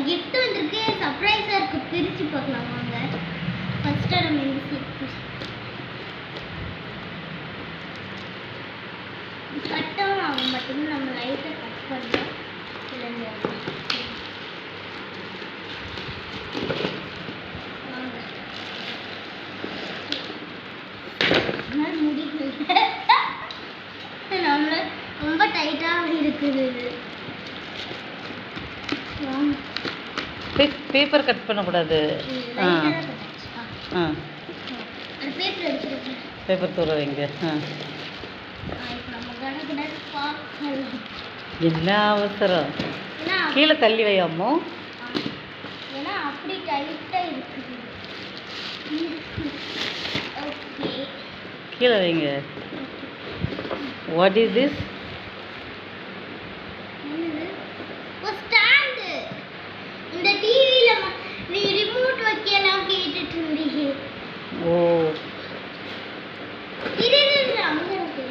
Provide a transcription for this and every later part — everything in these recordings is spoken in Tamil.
gift வந்திருக்கு. சர்ப்ரைஸா இருக்கு. பிரிச்சு பார்க்கலாம் வாங்க. ஃபர்ஸ்ட் நம்ம இந்த கட்டம் ஆகும் மட்டும் நம்ம லைட்டா கட் பண்ணலாம். இல்லைங்க நம்மள ரொம்ப டைட்டா இருக்குது. பேப்பர் கட் பண்ணக்கூடாது. பேப்பர் தூர வைங்க. என்ன அவசரம், கீழே தள்ளி வையாமோ. ஏன்னா அப்படி டைட்டா இருக்குது. கீழே வைங்க. What is this? இந்த டிவில நீ ரிமோட் வைக்கலாம் கேட்டுட்டு இருந்தீங்க. ஓ இது அங்க இருக்கு.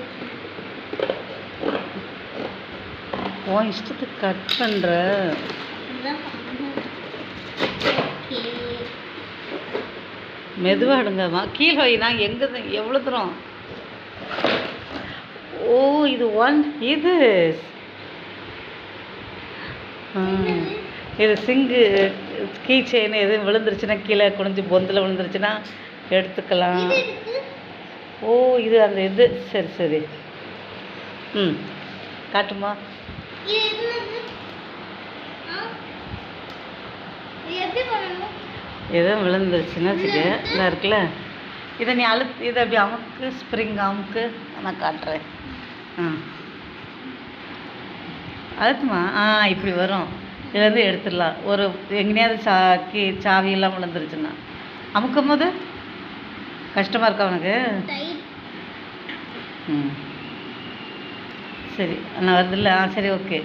ஓ இஷ்டத்துக்கு கட் பண்ற. மெதுவாடுங்கம்மா. கீழே வை. நான் எங்கே எவ்வளோ தூரம்? ஓ இது இது இது சிங்கு கீ செயின் எதுவும் விழுந்துருச்சுன்னா கீழே குனிஞ்சு பொந்தில் விழுந்துருச்சுன்னா எடுத்துக்கலாம். ஓ இது அந்த இது. சரி சரி. ம் காட்டுமா. எதுவும் விழுந்துருச்சுன்னா வச்சுக்க. இதாக இருக்குல்ல, இதை நீ இதை அப்படி அமுக்கு. ஸ்ப்ரிங் அமுக்கு. நான் காட்டுறேன். அழுத்துமா. இப்படி வரும். இதுலேருந்து எடுத்துடலாம். ஒரு எங்கேயாவது சாவியெல்லாம் விழுந்துருச்சுன்னா அமுக்கும் போது கஷ்டமாக இருக்கா உனக்கு? சரி நான் வருதில்ல. சரி ஓகே.